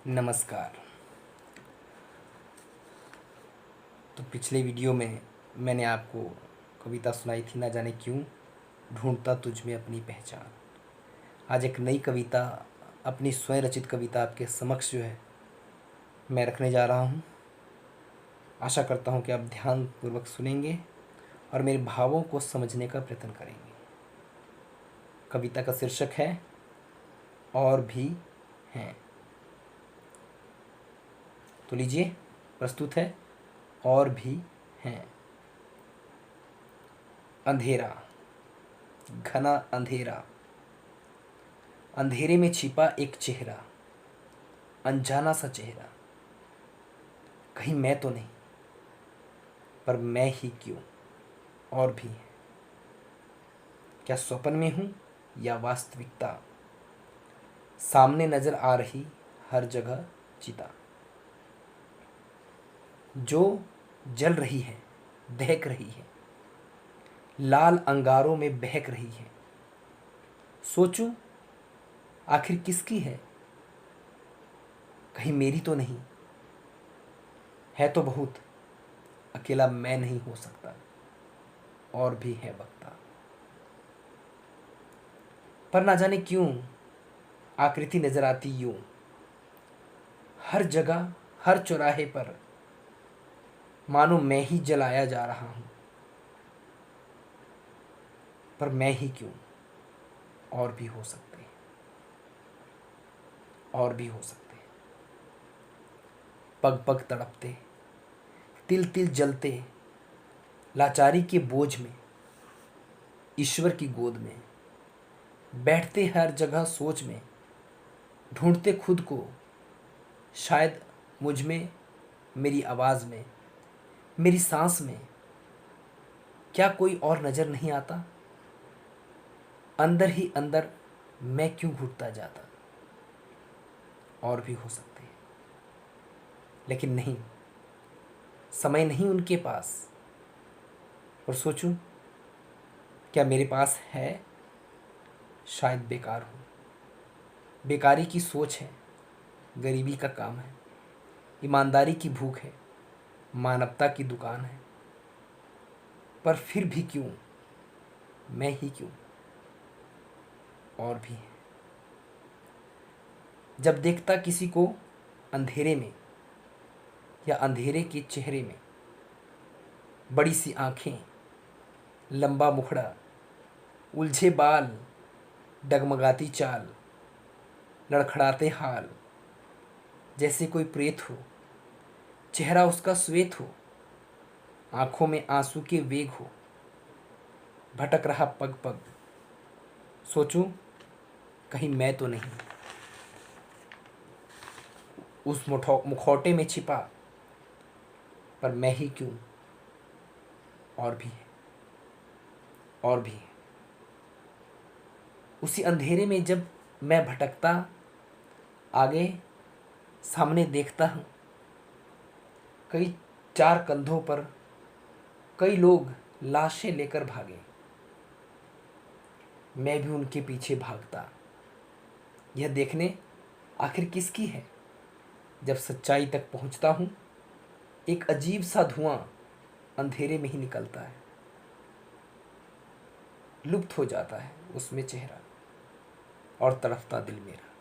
नमस्कार। तो पिछले वीडियो में मैंने आपको कविता सुनाई थी, ना जाने क्यों ढूंढता तुझ में अपनी पहचान। आज एक नई कविता, अपनी स्वयं रचित कविता आपके समक्ष जो है मैं रखने जा रहा हूँ। आशा करता हूँ कि आप ध्यानपूर्वक सुनेंगे और मेरे भावों को समझने का प्रयत्न करेंगे। कविता का शीर्षक है और भी हैं। तो लीजिए, प्रस्तुत है और भी हैं। अंधेरा, घना अंधेरा, अंधेरे में छिपा एक चेहरा, अनजाना सा चेहरा। कहीं मैं तो नहीं, पर मैं ही क्यों और भी है। क्या स्वप्न में हूँ या वास्तविकता, सामने नजर आ रही हर जगह चिता, जो जल रही है, दहक रही है, लाल अंगारों में बहक रही है। सोचूं आखिर किसकी है, कहीं मेरी तो नहीं। है तो बहुत, अकेला मैं नहीं हो सकता, और भी है वक्ता। पर ना जाने क्यों आकृति नजर आती यूं, हर जगह हर चौराहे पर, मानो मैं ही जलाया जा रहा हूं। पर मैं ही क्यों, और भी हो सकते हैं, और भी हो सकते हैं। पग पग तड़पते, तिल तिल जलते, लाचारी के बोझ में, ईश्वर की गोद में बैठते, हर जगह सोच में ढूंढते खुद को। शायद मुझ में, मेरी आवाज़ में, मेरी सांस में, क्या कोई और नज़र नहीं आता। अंदर ही अंदर मैं क्यों घुटता जाता। और भी हो सकते हैं, लेकिन नहीं, समय नहीं उनके पास। और सोचूं क्या मेरे पास है, शायद बेकार हूँ। बेकारी की सोच है, गरीबी का काम है, ईमानदारी की भूख है, मानवता की दुकान है। पर फिर भी क्यों, मैं ही क्यों, और भी है। जब देखता किसी को अंधेरे में, या अंधेरे के चेहरे में, बड़ी सी आंखें, लंबा मुखड़ा, उलझे बाल, डगमगाती चाल, लड़खड़ाते हाल, जैसे कोई प्रेत हो, चेहरा उसका श्वेत हो, आंखों में आंसू के वेग हो, भटक रहा पग पग। सोचूं कहीं मैं तो नहीं, उस मुखौटे में छिपा, पर मैं ही क्यों, और भी है, और भी है। उसी अंधेरे में जब मैं भटकता, आगे सामने देखता हूँ, कई चार कंधों पर कई लोग लाशें लेकर भागे। मैं भी उनके पीछे भागता, यह देखने आखिर किसकी है। जब सच्चाई तक पहुंचता हूँ, एक अजीब सा धुआं अंधेरे में ही निकलता है, लुप्त हो जाता है उसमें चेहरा, और तड़पता दिल मेरा।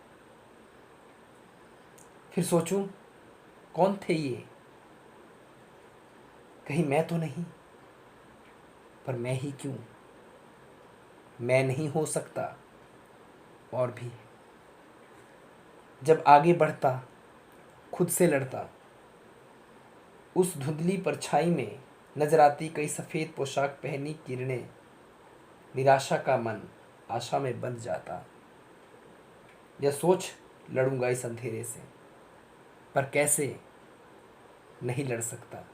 फिर सोचूं कौन थे ये, कहीं मैं तो नहीं, पर मैं ही क्यों, मैं नहीं हो सकता, और भी। जब आगे बढ़ता, खुद से लड़ता, उस धुंधली परछाई में नजर आती कई सफ़ेद पोशाक पहनी किरणें, निराशा का मन आशा में बंध जाता। यह सोच लड़ूंगा इस अंधेरे से, पर कैसे, नहीं लड़ सकता,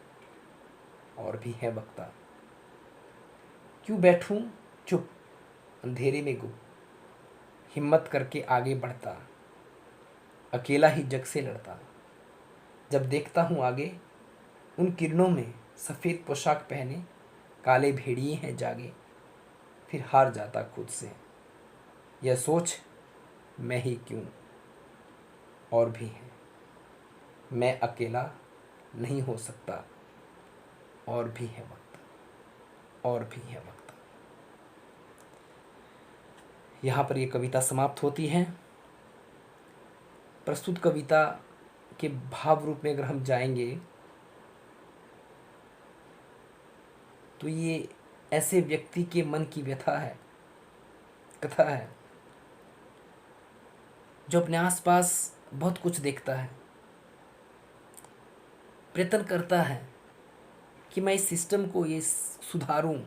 और भी है वक्ता। क्यों बैठूं चुप अंधेरे में गुम, हिम्मत करके आगे बढ़ता, अकेला ही जग से लड़ता। जब देखता हूँ आगे, उन किरणों में सफ़ेद पोशाक पहने काले भेड़िए हैं जागे, फिर हार जाता खुद से। यह सोच मैं ही क्यों, और भी है। मैं अकेला नहीं हो सकता, और भी है वक्त, और भी है वक्त। यहाँ पर ये कविता समाप्त होती है। प्रस्तुत कविता के भाव रूप में अगर हम जाएंगे तो ये ऐसे व्यक्ति के मन की व्यथा है, कथा है, जो अपने आसपास बहुत कुछ देखता है, प्रयत्न करता है कि मैं इस सिस्टम को ये सुधारूं,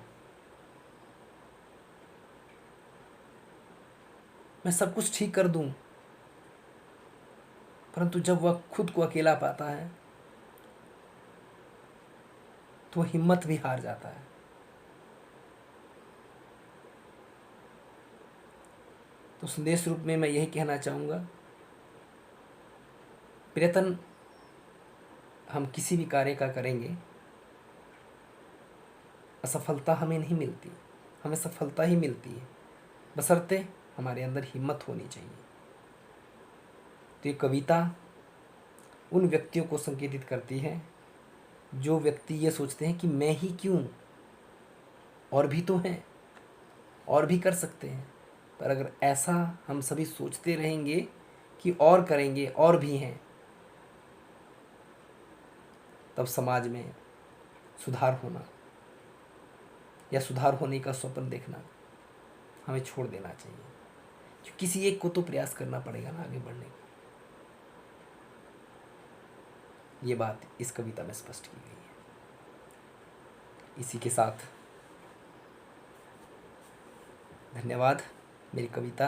मैं सब कुछ ठीक कर दूं, परंतु जब वह खुद को अकेला पाता है तो हिम्मत भी हार जाता है। तो संदेश रूप में मैं यही कहना चाहूँगा, प्रयत्न हम किसी भी कार्य का करेंगे, असफलता हमें नहीं मिलती, हमें सफलता ही मिलती है, बशर्ते हमारे अंदर हिम्मत होनी चाहिए। तो ये कविता उन व्यक्तियों को संकेतित करती है जो व्यक्ति ये सोचते हैं कि मैं ही क्यों, और भी तो हैं, और भी कर सकते हैं। पर अगर ऐसा हम सभी सोचते रहेंगे कि और करेंगे, और भी हैं, तब समाज में सुधार होना या सुधार होने का स्वप्न देखना हमें छोड़ देना चाहिए। क्योंकि किसी एक को तो प्रयास करना पड़ेगा ना आगे बढ़ने का। ये बात इस कविता में स्पष्ट की गई है। इसी के साथ धन्यवाद। मेरी कविता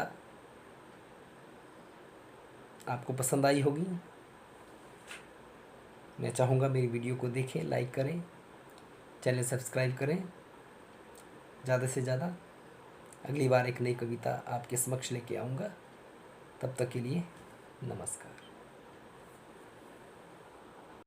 आपको पसंद आई होगी। मैं चाहूँगा मेरी वीडियो को देखें, लाइक करें, चैनल सब्सक्राइब करें ज़्यादा से ज़्यादा। अगली बार एक नई कविता आपके समक्ष लेके आऊँगा। तब तक के लिए नमस्कार।